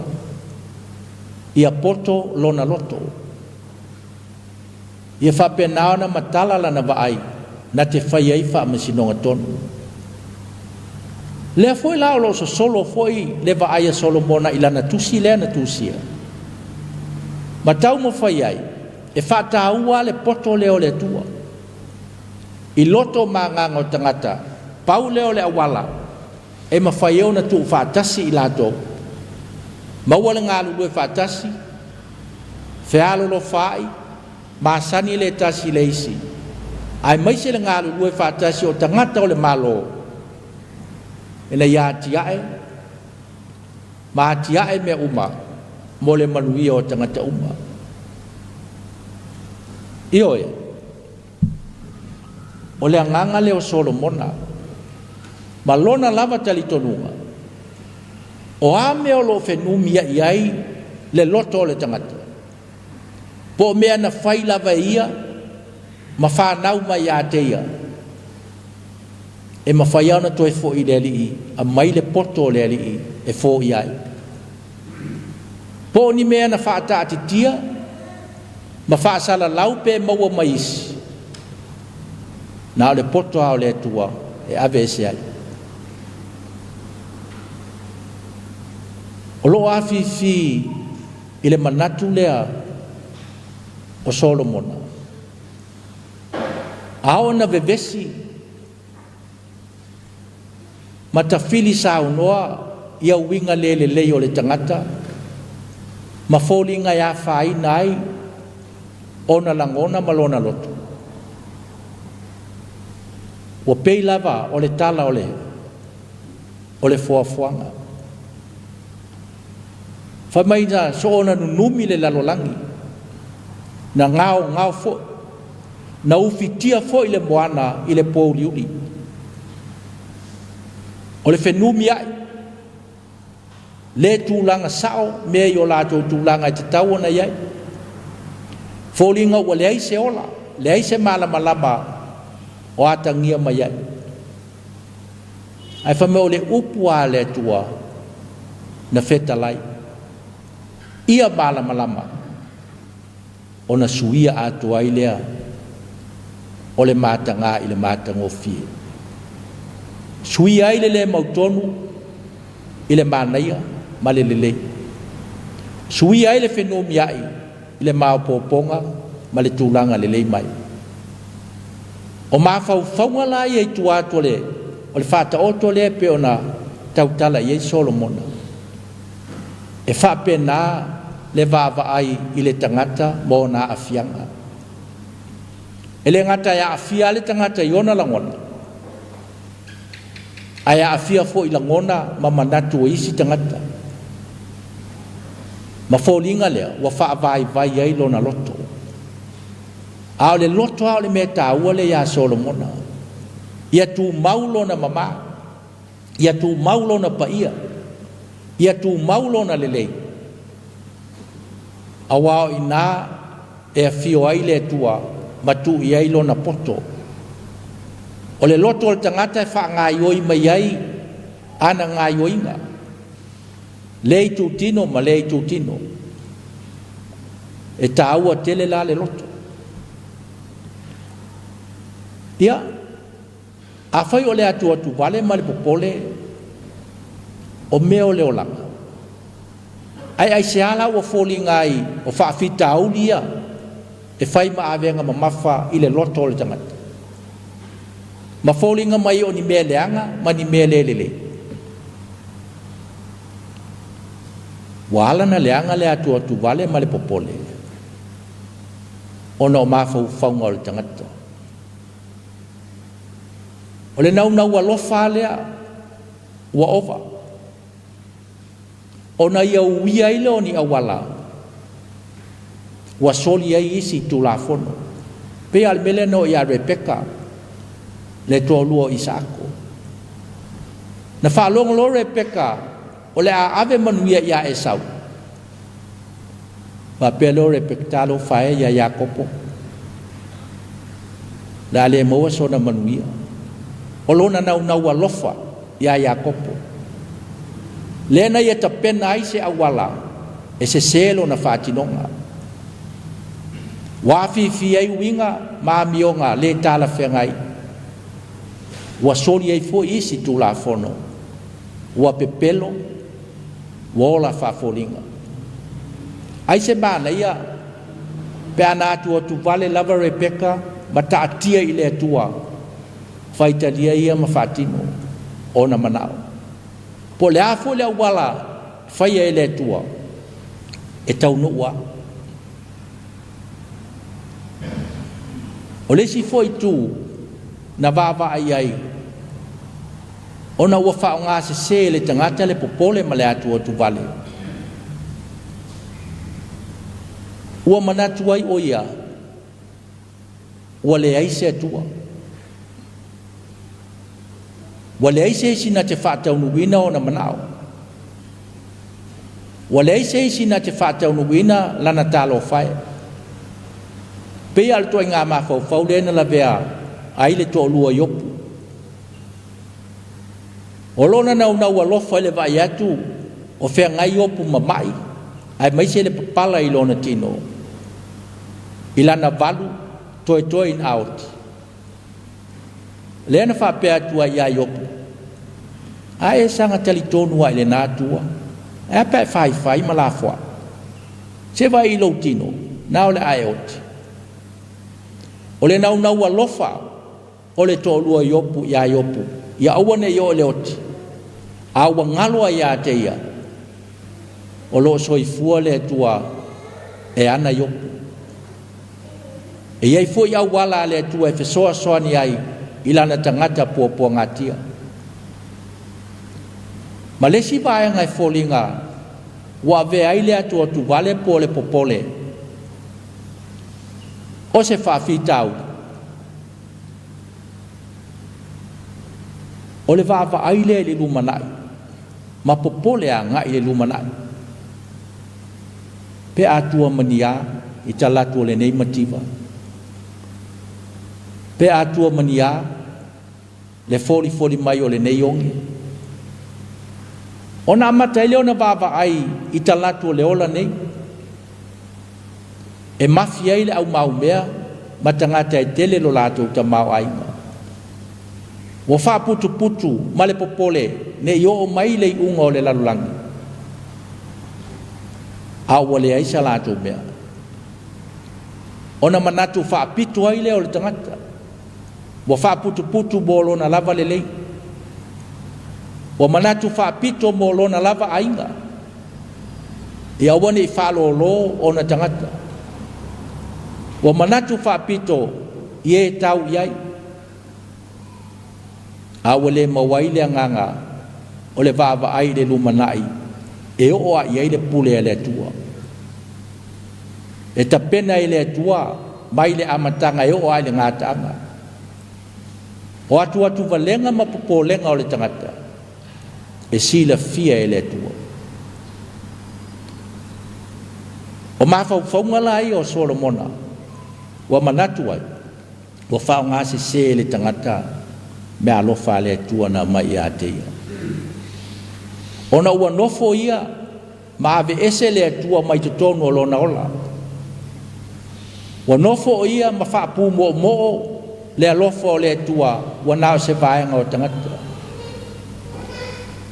ia poto lona loto ia whapena ona matala lana vaai na te whai ai whaamasinoga tonu lea foi lao lo solo foi le vaai a Solomona i lana tusi lea na tusia ma tau mo whai ai e whataua le poto leo le tua i loto manganga o tangata pau leo le awala e ma whai au na tu whatasi i lato mawala ngalu lue whatasi whialo lo whai masani le tasi le isi ai maise le ngalu lue whatasi o tangata o le malo e na ia tiae ma tiae me uma mo le manuia o tangata uma ioe o le anganga leo Solomona ma lona lava talitonunga o ame o lo fenumia iai le loto le tangata po mea na whai lava ia ma whanau mai a teia e ma whai ana toi fo i le ali a mai le poto le ali e fo iai po ni mea na whaata ati tia ma whaasala laupe maua maisi na o le poto ao le tua e ave ese ai o lo afifi i le manatu lea o Solomona ao na vevesi ma tafili saunoa ia uinga lelelei o le tangata ma folinga ia whaina ai ona langona ma lona loto ua pei lava o le tala o le fuafuanga whamaina so ona nunumi le lalolangi na ngao fo na ufitia fo i le moana i le pouliuli o le whenumi ai le tūlanga sao mea i o lātou tūlanga i te tau ona iai fōlinga ua le aise ola le aise malamalama o atangia mai ai ai whamea o le upua le tua na whetalai ia malamalama o na suia atua i lea o le mātanga i le mātangofie suia ai le mautonu i le mānaia ma le lelei suia ai le whenumi ai i le maopoponga ma le tūlanga lelei mai o mawhauwhaunga la i tu atua le o le whata oto le pe ona tautala i Solomona e whapena le vava ai i le tangata mo na afianga e le ngata ia afia le tangata i ona langona aia afia fo i langona ma manatu o isi tangata ma fōlinga lea ua whaavai ai lona loto ao le loto ao le mea tāua le ia Solomona ia tū maulona mama ia tū maulona paia ia tū maulona lelei awao ina e afio ai le tua matu i ai lona poto o le loto o le tangata e whaangaioi mai ai ana ngaioinga le i tūtino ma le i tūtino e tāua tele la le loto ia a whai o le atu vale ma le popole o mea o le olanga ai se ala o fōlinga ai o whaafita aulia e whai ma awenga ma mawha i le loto o le tangata ma fōlinga mai o ni mea leanga ma ni mea lelele wala na leanga le atu vale ma le popole ona o mawhau whaunga o le tangata o le nau alofa lea ua ova ona ia uia ile o ni awala ua soli ai isi tulafono pe al mele no ia Rebeka le tolu Isako na fa long lo Rebeka o le ave manuia ia Esau va pelo Rebeka lo fae ia Yakopo la le mo so na manuia o lona na una lofa ia Yakopo le na ia tapena ai se awala e se selo na fatinonga wa fi ai winga ma mionga le tala fengai wa soli ai fo isi tu la fono wa pepelo wa la fa folinga ai se bana ia pe ana tu vale lava Rebeka mata atia ile tua faita dia ia ma fatino ona manao po le afo le wala faia ile tua e tau no wa o le si foi tu na vava ai ona ua whaonga se le tangata le popole ma le atua tu vale ua manatu ai o ia ua le aise atua ua le aise isi na te whaataunuwina o na manao ua le aise isi na te whaataunuwina lana talo whae pe al to nga ma fau le na la vea ai le to lua yopu o lona na wa lofa le vai atu o fe ngai yopu mamai ai mai se le pala i lona tino ilana valu toi in out le na fa pe atu ai yopu ai sanga tali tonu ai le na tua e pe fai mala fo se vai lo tino na le ai ot o le nau alofa o le tōlua yopu ia awane yo le oti awa ngaloa ia te ia o lo soifua le tua e ana yopu e iai fu ia wala le tua e fesoa soani ai ilana tangata pua ngatia ma le si vae ngai folinga wa ve ai le atua tu vale po le popole o se fa fitau o le va ai le lumanai ma popole a ngai le lumanai pe atua mania i tala tu le nei mativa pe atua mania le foli mai o le nei ongi ona mata ile ona va ai i tala tu le ola nei e mafia ile au mau mea matangata e tele lo lato ta mau ai wo fa putu male popole ne yo mai le ungo le lalulang awole ai salato mea ona manatu fa pitu ai le o le tangata wo fa putu bolo na lava le wo manatu fa pitu bolo na lava ainga ia woni fa lo ona tangata wa manatu fa pito ye tau yai awale mawaile nganga ole va ai le lumanai e o ai le pule le tua e tapena ile tua mai le amatanga e o ai le ngatanga o atu valenga ma popolenga ole tangata e sila fia ile tua o mafa fonga lai o Solomona wa manatu ai wa fa nga se le tangata me alo fa le tua na mai ate ona wa nofo ia ma ave ese le tua mai to tono lo na ola wa nofo ia ma fa pu mo le alofo le tua wa na se vai nga tangata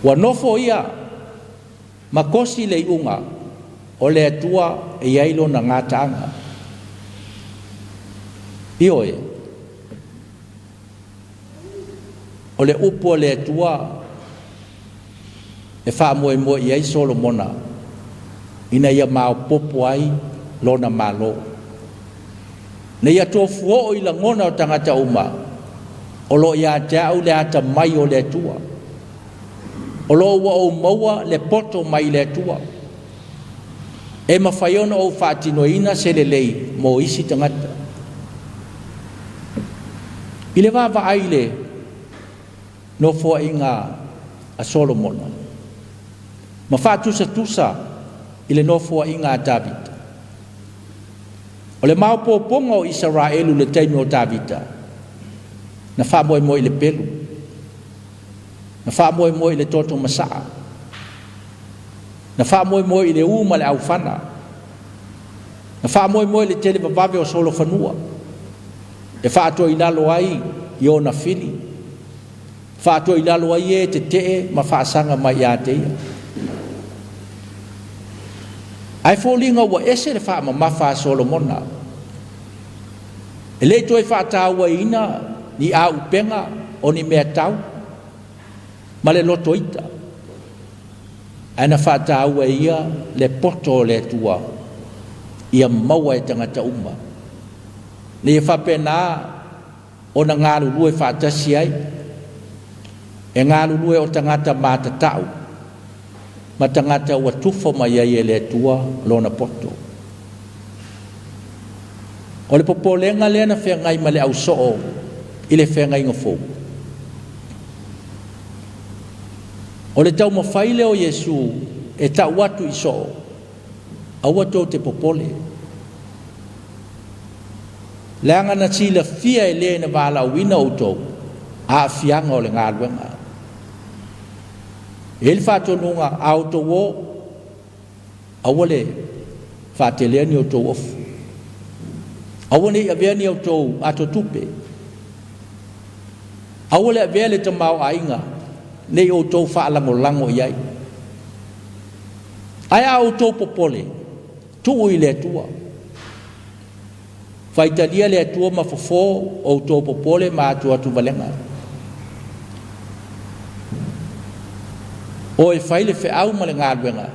wa nofo ia ma kosi le unga o le tua e yailo na ngatanga ioe o le upo le tua e fa mo ia Solomona ina ia mau popo ai lona malo ne ia tofu i la ngona o tangata uma o lo ia ja o le ata mai o le tua o lo wa o maua le poto mai le tua e mawhaiona o whaatinoina se le lei mo isi tangata I le vavaai le no foaʻiga a Solomona ma faatusa i le no foaʻiga a Davita o le maopopoga o Isaraelu le taimi o Davita na faamoemoe i le pelu na faamoemoe i le toto masaa na faamoemoe i le uma le ʻaufana na faamoemoe i le tele vavave o solofanua e faatoilalo ai i ona fili faatoilalo ai e tetee ma faasaga mai iā te ia ae foliga ua ese le faamamafa a Solomona e lē toe faatauaina ni a upega o ni mea tau ma le loto ita ae na faataua ia le poto o le atua ia maua e tagata uma le ia faapena ona galulue faatasi ai e galulue o tagata matatau ma tagata ua tufo mai ai e le atua lona poto o le popolega lea na feagai ma le ausoo i le feagaiga fou o le taumafai lea o Iesu e taʻu atu i soo aua tou te popole le agana silafia e lē na valauina outou aafiaga o le galuega e le faatonuga a outou o aua le faatelea ni outou ofu aua le avea ni outou atotupe aua le avea le tamaoaiga nei outou faalagolago i ai ae a outou popole tuu i le atua faitalia le atua ma fofō outou popole ma atu valega o e fai le feʻau ma le galuega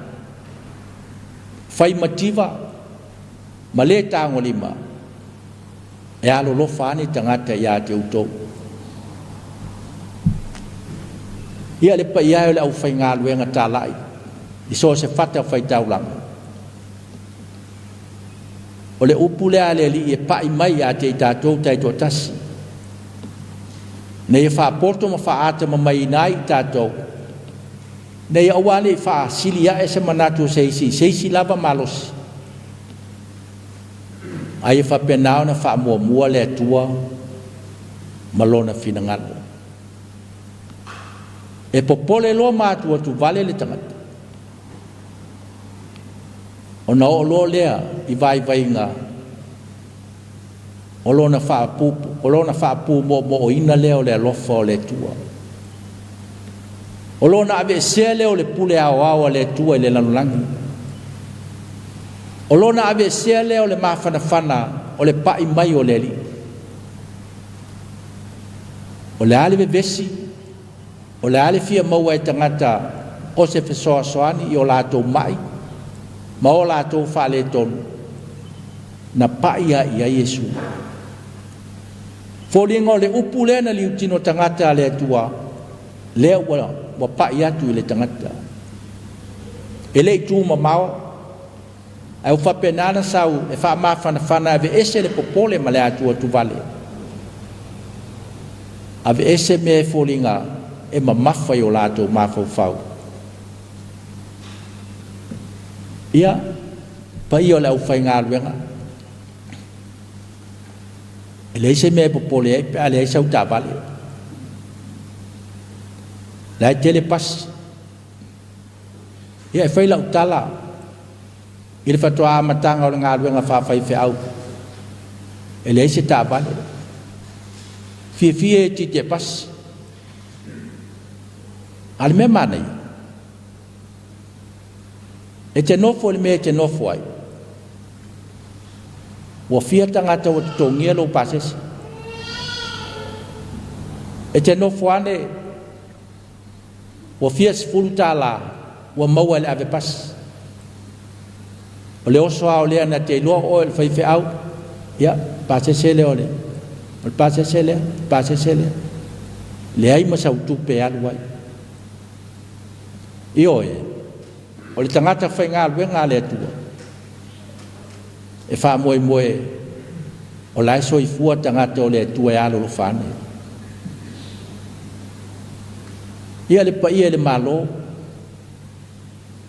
fai mativa ma lē tagolima e alolofa ani tagata iā te outou ia le paia ai o le ʻaufaigaluega talaʻi i so se fata faitaulaga o le upu lea le alii e paʻi mai iā te i tatou taitoʻatasi nei e faapoto ma faata mamaina ai i tatou nei aua leʻi faasili aʻe se manatu o seisi lava malosi ai e faapena ona faamuamua le atua ma lona finagalo e popole loa matuatu vale le tagata ona oʻolo lea i vaivaiga o lona faapumoʻoina lea o le alofa o le atua o lona aveesea lea o le pule aoao a le atua i le lalolagi o lona aveesea lea o le mafanafana o le paʻi mai o le alii o le a le vevesi o le a le fia maua e tagata o se fesoasoani i o latou maʻi ma o latou faaletonu na paʻi aʻi a Iesu foliga o le upu lea na liutino tagata a le atua lea ua paʻi atu i le tagata e leʻi tumamao ae ua faapena na sau e faamafanafana ave ese le popole ma le atuatu vale ave ese mea e foliga e mamafa i o latou mafaufau ia paia o le ʻaufaigaluega e leai se mea e popole ai pe a leai sau tavale leai tele pasi ia e fai laʻutala i le fatoā amataga o le galuega faafai feʻau e leai se tavale fiafia e titi e pasi a le mea manai e te nofo le mea te nofo ai ua fia tagata ua totogia lou pasese e te nofo ane ua fia sefulu tālā ua maua le ave pasi o le oso ao lea na te iloa o le faifeʻau ia pasese lea o le pasese lea leai ma sautupe alu ai ioe o le tagata faigaluega a le atua e faamoemoe o lae soifua tagata o le atua e alolofa ane ia le pa ia le malo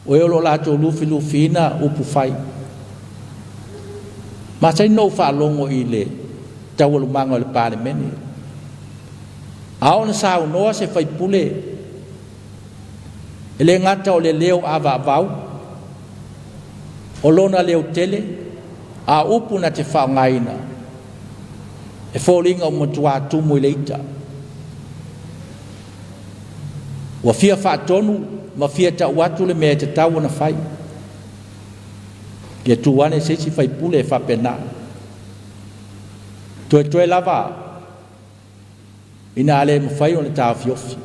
o e lo la to lufina upu fai ma sai no fa longo i le tawulu manga le parlemeni aona sa no se fai pule ele ngata o le leo ava vau o lona leo tele a upu na te whaongaina e fōringa o matua tumu i leita wa fia whaatonu ma fia ta watu le mea te tau na whai ia tuwane se si whai pule e whapena toe lava ina ale mwhai o le tau fiofi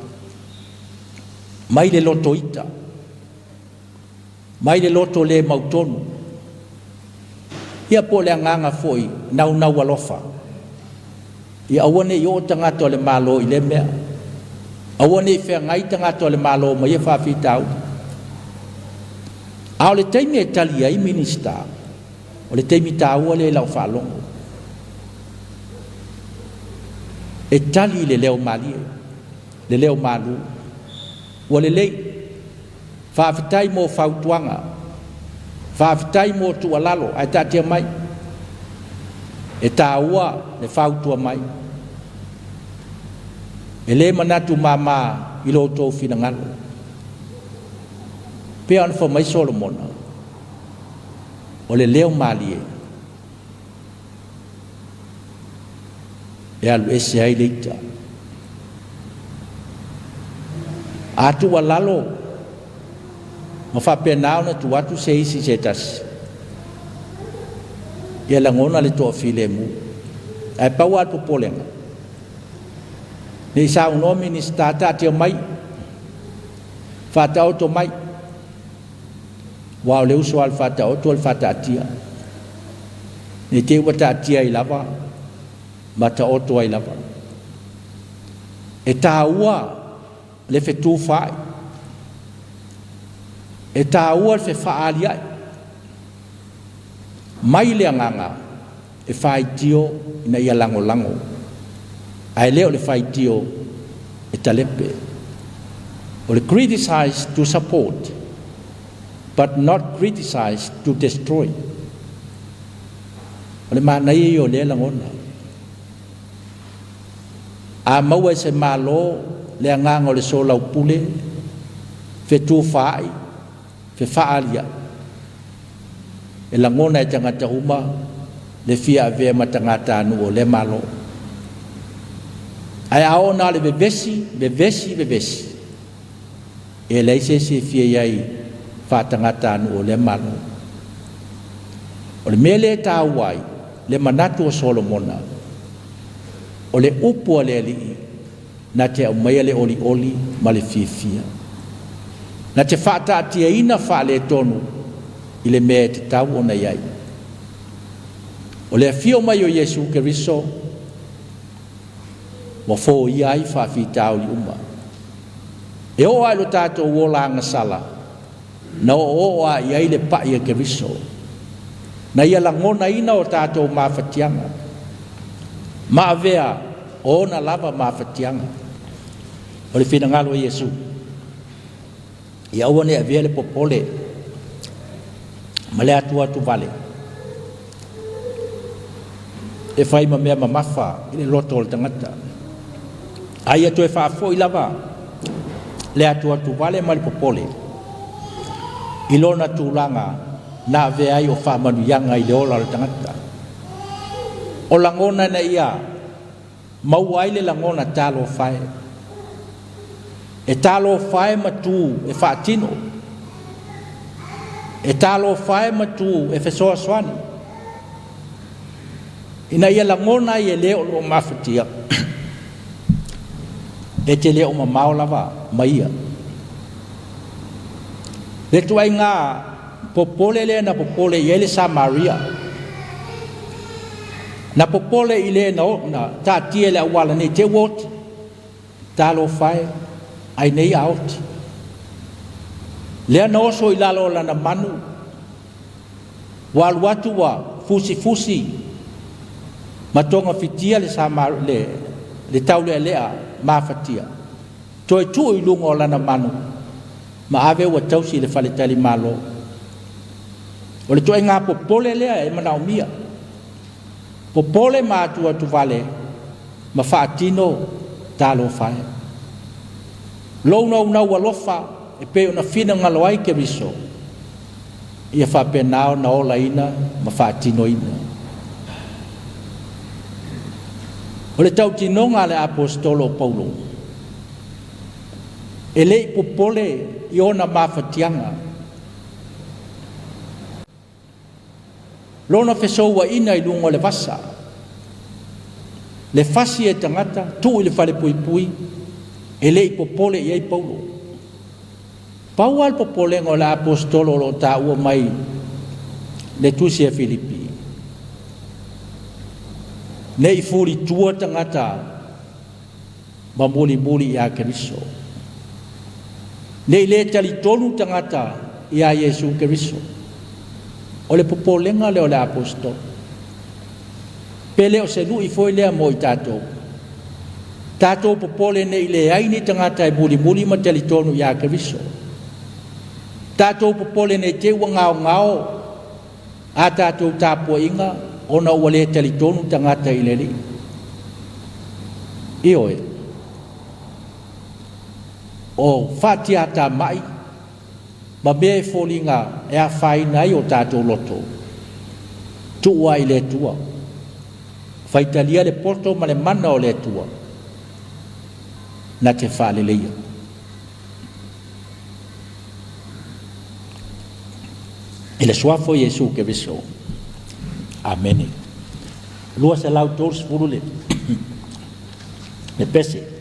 mai le loto ita mai le loto le mautonu ia po le anganga foi nau alofa ia awane i o tangata o le malo i le mea awane i whea ngai tangata o le malo ma ia whawhitau a o le teimi e tali ai minista o le teimi tāua le lau whalongo e tali le leo malie le leo malu ua le lei whawhitai mo whautuanga whawhitai mo tualalo ai tātia mai e tāua le whautua mai e le manatu mama i lo tō whina ngalo pea ana whamai Solomona o le leo malie e alu ese ai leita a tua lalo ma whapenao na tu atu se isi se tasi ia langona le toa file mu ai pau atu polenga ni sa uno minista ta tia mai fata auto mai wa le uso al fata auto al fata tia ni te wata tia i lava mata auto ai lava e taua le fetu fai e taua le faali ai mai le nganga e fai tio ina ia lango ai leo le fai tio e talepe o le criticize to support but not criticize to destroy o le mana i o le langona a maua se malo le nganga o le so lau pule fetu fai fe faalia e langona e tangata uma le fia ave matangata anu o le malo ai aona le bevesi e le se fia iai fa tangata anu o le malo o le mele tawai le manatu o Solomona o le upu o le li na te au mai le oli ma le fia na te fata atia ina fa le tonu i le mea te tau o na iai o le fio mai o Yesu Keriso wa fo iai fa fi tau li uma e o ai lo tato o langa sala na o a iai le pa ia Keriso na ia langona ina o tato mafatianga ma avea o na lava mafatianga o le fina ngalo Yesu ia wane avea le popole ma le atu vale e fai ma mea mamafa i le loto o le tangata ai atu e whaafo i lava le atu vale ma le popole i lona tūlanga na avea ai o whaamanuianga i le ola o le tangata o langona na ia mau ai le langona talo fai e talo fai matu e whaatino e talo fai matu e fesoa swani ina ia langona i e leo lo mafatia e te leo ma maolava ma ia le tuai ngā popole le na popole i ele Samaria na popole i le na ta tie le awala ne te wot talo fai ai nei out le no so i lalo la na manu wal watu wa fusi matonga fitia le Samaria le tau le lea mafatia toi tu i lungo lana manu ma ave wa tausi le fale tali malo o le toi ngā popole lea e mana o mia popole ma tu vale ma faatino talo fai lo na walofa e pe ona fina ngalo ai ke biso ia fa penao na ola ina ma faatino ina o le tau tinonga le apostolo Paulo e le popole i ona mafatianga lona fesoua ina i lungo le vasa le fasi e tangata tu i le fale pui e le popole i ai Paulo pau al popole ngo la apostolo lo ta ua mai le tusi e Filipi ne i furi tua tangata ma muli i a Keriso ne i le tali tonu tangata i a Yesu Keriso o le popolenga le o le apostolo pele o se lui foi lea mo i tatou popole ne i le aini tangata e muli ma tali tonu i a Keriso tatou popole ne te ua ngao a tatou tapua inga ona ua le tali tonu tangata i le li i oe o fatiata mai ma be folinga e a fai nai o tatou loto tu ua i le tua faitalia le porto ma le mana o le tua na te whaleleia e le suafo Yesu ke viso amene lua se lau tors furule le pese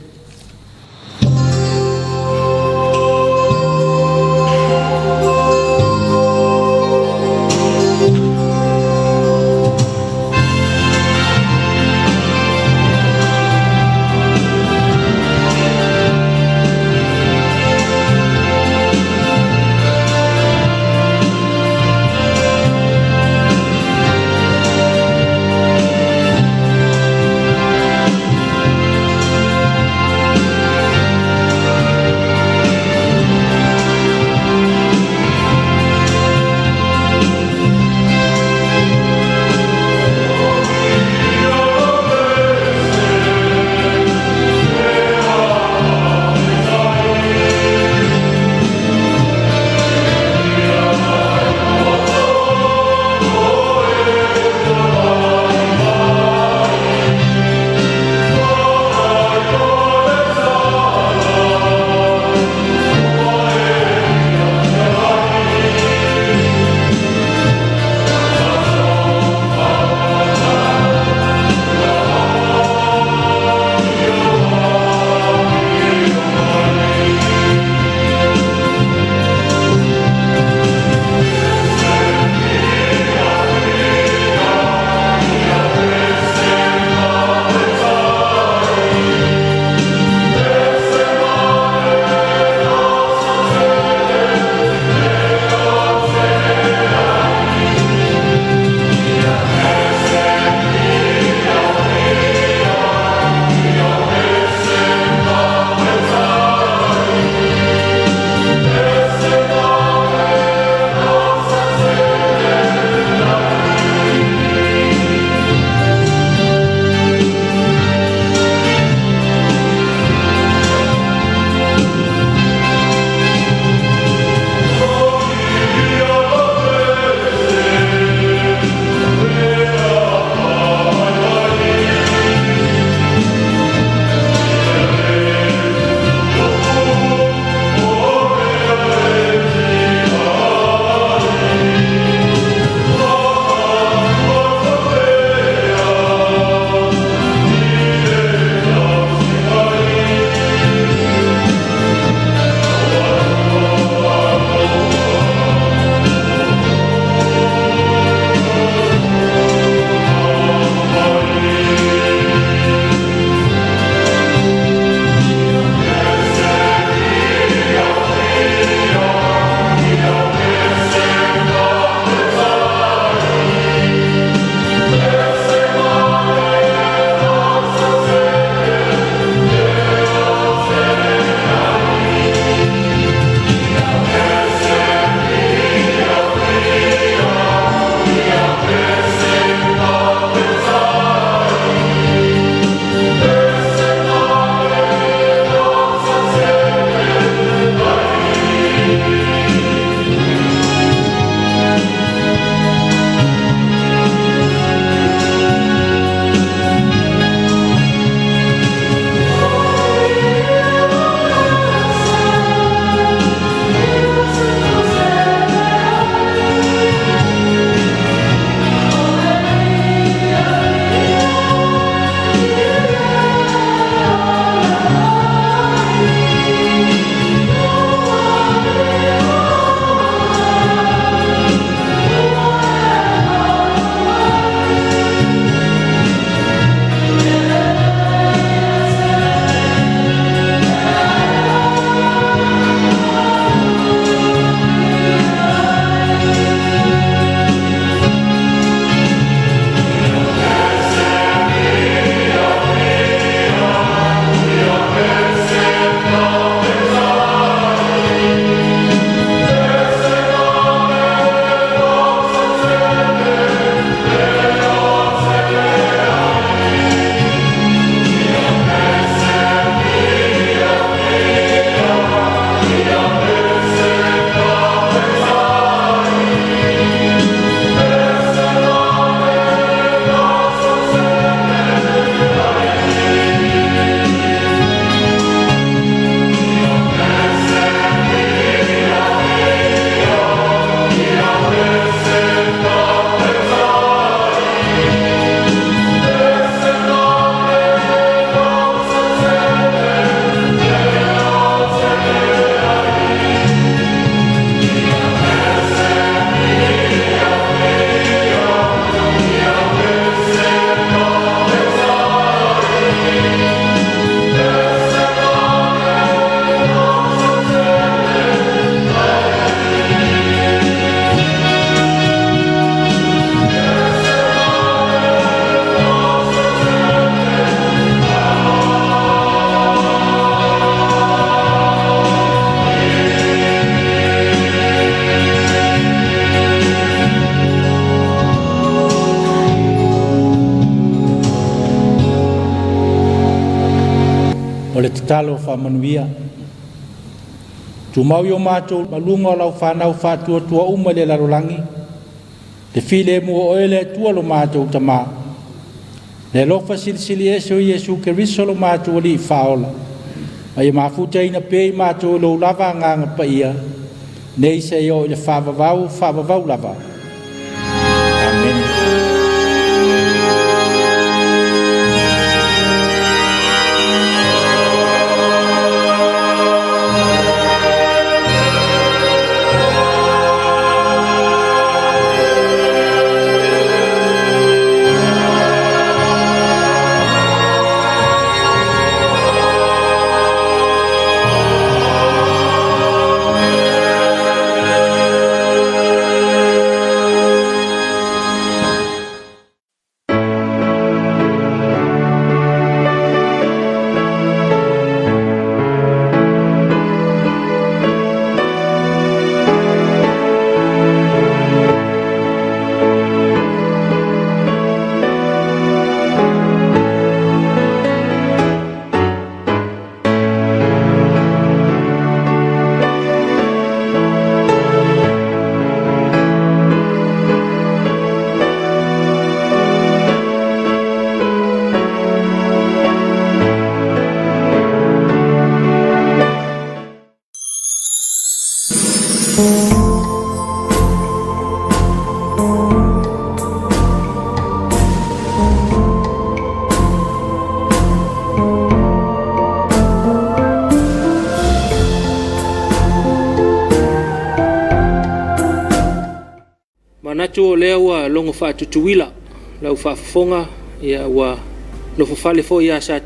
o le tatalo whamanuia. Tu mau yo mātou malunga o lau whanau whātua tua uma le larolangi. Le file mua oele tua lo mātou tamā. Le lofa silisili ese o Iesu Keriso lo mātou li whaola. Ai mafuta ina pei mātou lo lava nganga pa ia. Nei se yo le whavavau lava. Amen. Manatu o lea ua longo whaatutuila lau whaafonga ia ua lofo fale fo ia sa